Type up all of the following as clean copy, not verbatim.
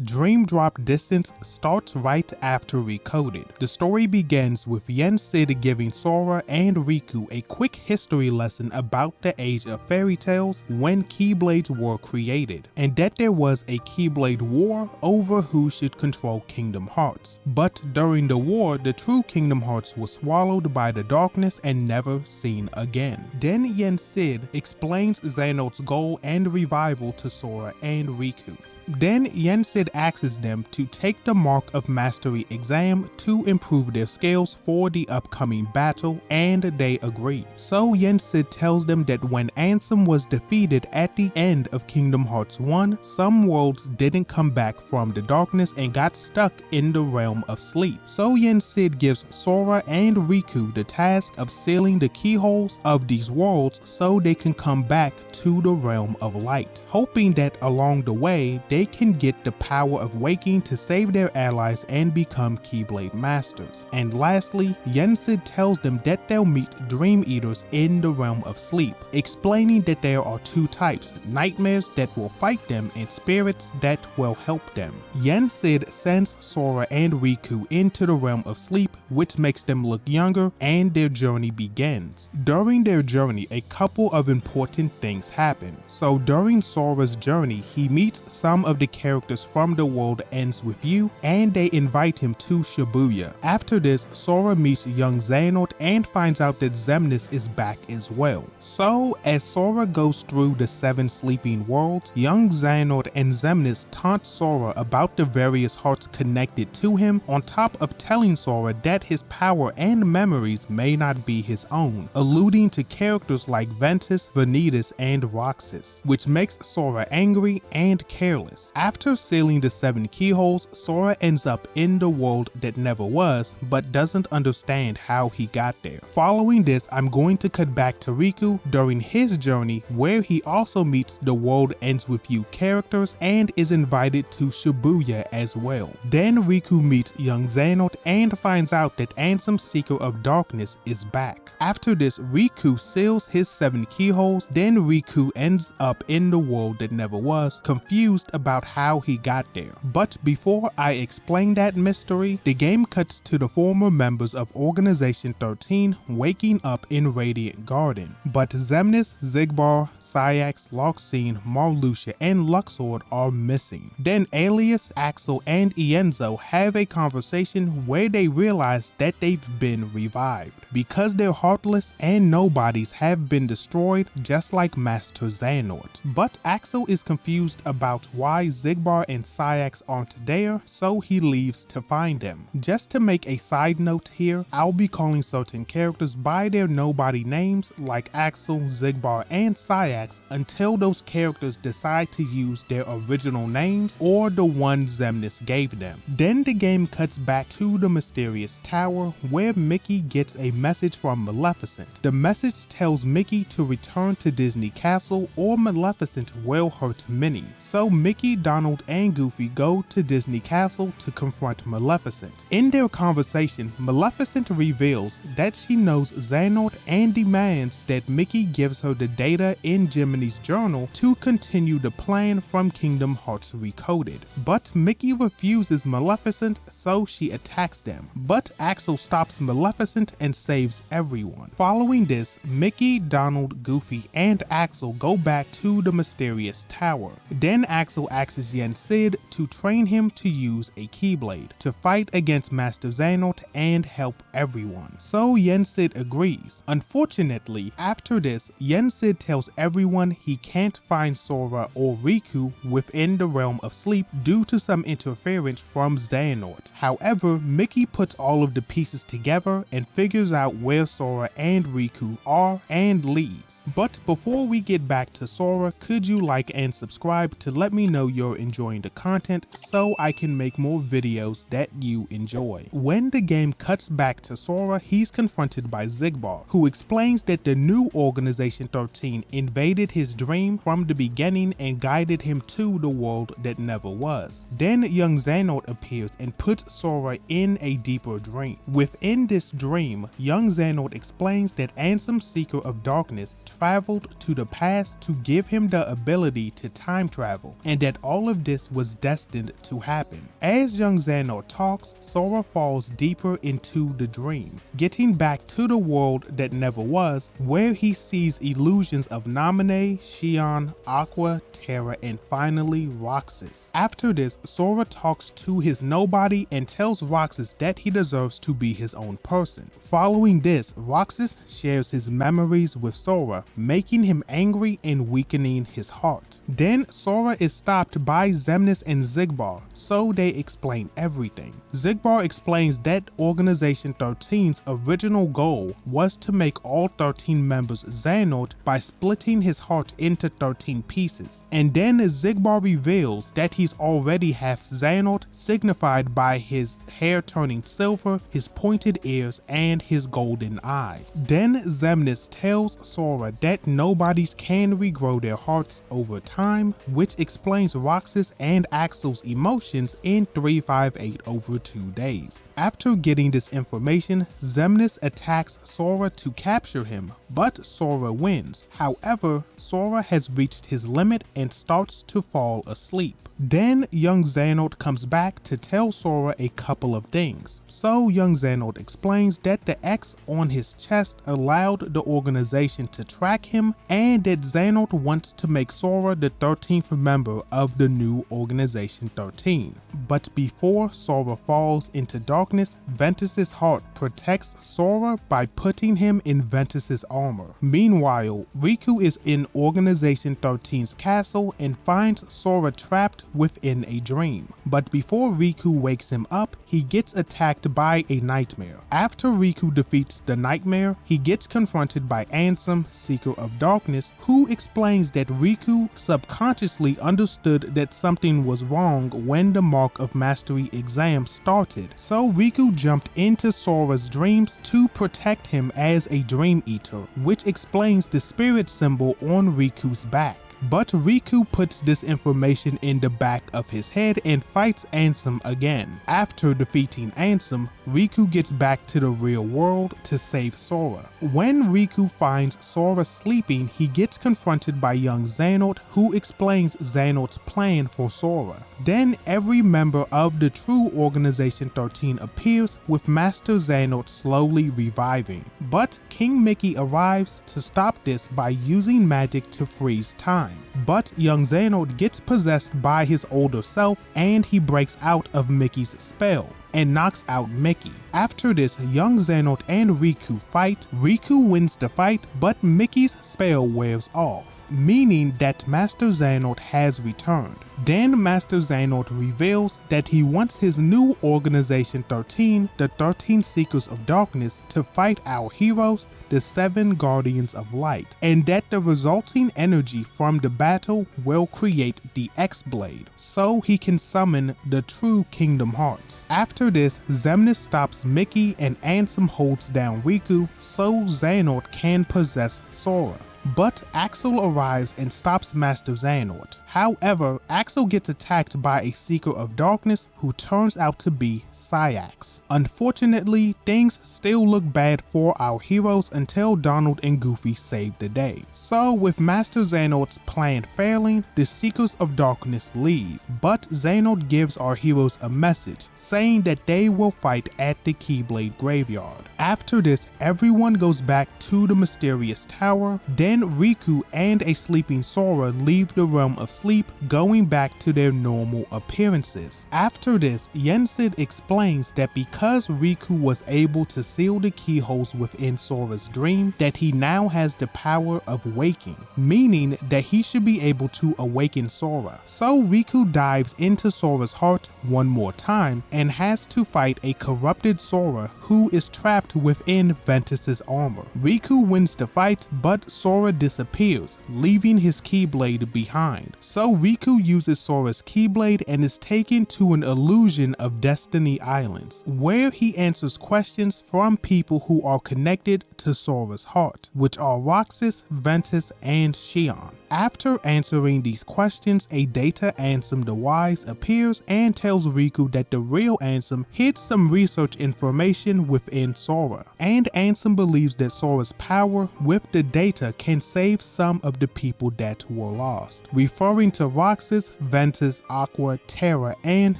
Dream Drop Distance starts right after Recoded. The story begins with Yen Sid giving Sora and Riku a quick history lesson about the age of fairy tales when Keyblades were created, and that there was a Keyblade war over who should control Kingdom Hearts. But during the war, the true Kingdom Hearts was swallowed by the darkness and never seen again. Then Yen Sid explains Xehanort's goal and revival to Sora and Riku. Then Yen Sid asks them to take the Mark of Mastery exam to improve their skills for the upcoming battle, and they agree. So Yen Sid tells them that when Ansem was defeated at the end of Kingdom Hearts 1, some worlds didn't come back from the darkness and got stuck in the realm of sleep. So Yen Sid gives Sora and Riku the task of sealing the keyholes of these worlds so they can come back to the realm of light, hoping that along the way they can get the power of waking to save their allies and become Keyblade Masters. And lastly, Yen Sid tells them that they'll meet Dream Eaters in the realm of sleep, explaining that there are two types, nightmares that will fight them and spirits that will help them. Yen Sid sends Sora and Riku into the realm of sleep, which makes them look younger, and their journey begins. During their journey, a couple of important things happen. So during Sora's journey, he meets some of the characters from The World Ends With You, and they invite him to Shibuya. After this, Sora meets young Xehanort and finds out that Xemnas is back as well. So as Sora goes through the 7 sleeping worlds, young Xehanort and Xemnas taunt Sora about the various hearts connected to him, on top of telling Sora that his power and memories may not be his own, alluding to characters like Ventus, Ventus, and Roxas, which makes Sora angry and careless. After sealing the 7 keyholes, Sora ends up in the world that never was, but doesn't understand how he got there. Following this, I'm going to cut back to Riku during his journey, where he also meets The World Ends With You characters and is invited to Shibuya as well. Then Riku meets young Xehanort and finds out that Ansem, Seeker of Darkness, is back. After this, Riku seals his 7 keyholes, then Riku ends up in the world that never was, confused about how he got there. But before I explain that mystery, the game cuts to the former members of Organization 13 waking up in Radiant Garden. But Xemnas, Xigbar, Sayax, Loxine, Marluxia, and Luxord are missing. Then Alias, Axel, and Ienzo have a conversation where they realize that they've been revived, because their Heartless and Nobodies have been destroyed just like Master Xehanort. But Axel is confused about why Xigbar and Sayax aren't there, so he leaves to find them. Just to make a side note here, I'll be calling certain characters by their nobody names like Axel, Xigbar, and Sayax until those characters decide to use their original names or the one Xemnas gave them. Then the game cuts back to the mysterious tower where Mickey gets a message from Maleficent. The message tells Mickey to return to Disney Castle or Maleficent will hurt Minnie. So Mickey, Donald, and Goofy go to Disney Castle to confront Maleficent. In their conversation, Maleficent reveals that she knows Xehanort and demands that Mickey gives her the data in Jiminy's journal to continue the plan from Kingdom Hearts Recoded. But Mickey refuses Maleficent, so she attacks them. But Axel stops Maleficent and saves everyone. Following this, Mickey, Donald, Goofy, and Axel go back to the mysterious tower. Then Axel asks Yen Sid to train him to use a Keyblade to fight against Master Xehanort and help everyone. So Yen Sid agrees. Unfortunately, after this, Yen Sid tells everyone he can't find Sora or Riku within the realm of sleep due to some interference from Xehanort. However, Mickey puts all of the pieces together and figures out where Sora and Riku are and leaves. But before we get back to Sora, could you like and subscribe to let me know you're enjoying the content so I can make more videos that you enjoy. When the game cuts back to Sora, he's confronted by Xigbar, who explains that the new Organization 13 invaded his dream from the beginning and guided him to the world that never was. Then young Xehanort appears and puts Sora in a deeper dream. Within this dream, young Xehanort explains that Ansem, Seeker of Darkness, traveled to the past to give him the ability to time travel, and that all of this was destined to happen. As young Xehanort talks, Sora falls deeper into the dream, getting back to the world that never was, where he sees illusions of Naminé, Xion, Aqua, Terra, and finally Roxas. After this, Sora talks to his nobody and tells Roxas that he deserves to be his own person. Following this, Roxas shares his memories with Sora, making him angry and weakening his heart. Then Sora is stopped by Xemnas and Xigbar, so they explain everything. Xigbar explains that Organization 13's original goal was to make all 13 members Xehanort by splitting his heart into 13 pieces. And then Xigbar reveals that he's already half Xehanort, signified by his hair turning silver, his pointed ears, and his golden eye. Then Xemnas tells Sora that nobodies can regrow their hearts over time, which explains Roxas and Axel's emotions in 358 over 2 days. After getting this information, Xemnas attacks Sora to capture him, but Sora wins. However, Sora has reached his limit and starts to fall asleep. Then young Xehanort comes back to tell Sora a couple of things. So young Xehanort explains that the X on his chest allowed the organization to track him, and that Xehanort wants to make Sora the 13th member of the new Organization 13. But before Sora falls into darkness, Ventus's heart protects Sora by putting him in Ventus's armor. Meanwhile, Riku is in Organization 13's castle and finds Sora trapped within a dream. But before Riku wakes him up, he gets attacked by a nightmare. After Riku defeats the nightmare, he gets confronted by Ansem, Seeker of Darkness, who explains that Riku subconsciously understood that something was wrong when the Mark of Mastery exam started. So Riku jumped into Sora's dreams to protect him as a Dream Eater, which explains the spirit symbol on Riku's back. But Riku puts this information in the back of his head and fights Ansem again. After defeating Ansem, Riku gets back to the real world to save Sora. When Riku finds Sora sleeping, he gets confronted by young Xehanort, who explains Xehanort's plan for Sora. Then every member of the true Organization 13 appears, with Master Xehanort slowly reviving. But King Mickey arrives to stop this by using magic to freeze time. But young Xehanort gets possessed by his older self, and he breaks out of Mickey's spell and knocks out Mickey. After this, young Xehanort and Riku fight. Riku wins the fight, but Mickey's spell wears off, meaning that Master Xehanort has returned. Then Master Xehanort reveals that he wants his new Organization 13, the 13 Seekers of Darkness, to fight our heroes, the 7 Guardians of Light, and that the resulting energy from the battle will create the X-Blade, so he can summon the true Kingdom Hearts. After this, Xemnas stops Mickey and Ansem holds down Riku, so Xehanort can possess Sora. But Axel arrives and stops Master Xehanort. However, Axel gets attacked by a Seeker of Darkness who turns out to be Sayax. Unfortunately, things still look bad for our heroes until Donald and Goofy save the day. So with Master Xehanort's plan failing, the Seekers of Darkness leave, but Xehanort gives our heroes a message saying that they will fight at the Keyblade graveyard. After this, everyone goes back to the mysterious tower. Then Riku and a sleeping Sora leave the realm of sleep, going back to their normal appearances. After this, Yensid explains that because Riku was able to seal the keyholes within Sora's dream, that he now has the power of waking, meaning that he should be able to awaken Sora. So Riku dives into Sora's heart one more time and has to fight a corrupted Sora who is trapped within Ventus's armor. Riku wins the fight, but Sora disappears, leaving his Keyblade behind. So Riku uses Sora's Keyblade and is taken to an illusion of Destiny Islands, where he answers questions from people who are connected to Sora's heart, which are Roxas, Ventus, and Xion. After answering these questions, a Data Ansem the Wise appears and tells Riku that the real Ansem hid some research information within Sora, and Ansem believes that Sora's power with the data can save some of the people that were lost, referring to Roxas, Ventus, Aqua, Terra, and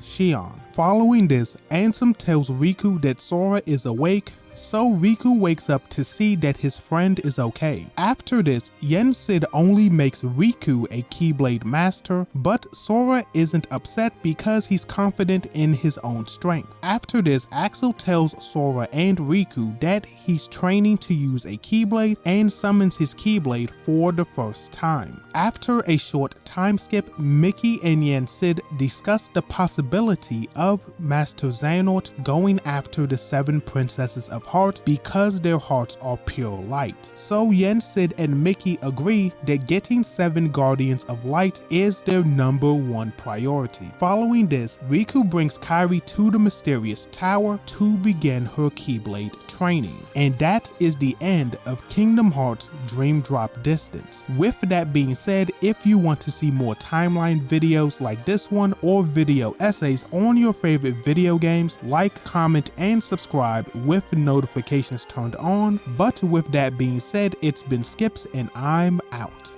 Xion. Following this, Ansem tells Riku that Sora is awake, so Riku wakes up to see that his friend is okay. After this, Sid only makes Riku a Keyblade master, but Sora isn't upset because he's confident in his own strength. After this, Axel tells Sora and Riku that he's training to use a Keyblade and summons his Keyblade for the first time. After a short time skip, Mickey and Sid discuss the possibility of Master Xehanort going after the 7 princesses of Heart because their hearts are pure light. So Sid and Mickey agree that getting 7 Guardians of Light is their #1 priority. Following this, Riku brings Kairi to the mysterious tower to begin her Keyblade training. And that is the end of Kingdom Hearts Dream Drop Distance. With that being said, if you want to see more timeline videos like this one or video essays on your favorite video games, like, comment, and subscribe with notifications turned on. But with that being said, it's been Skipx and I'm out.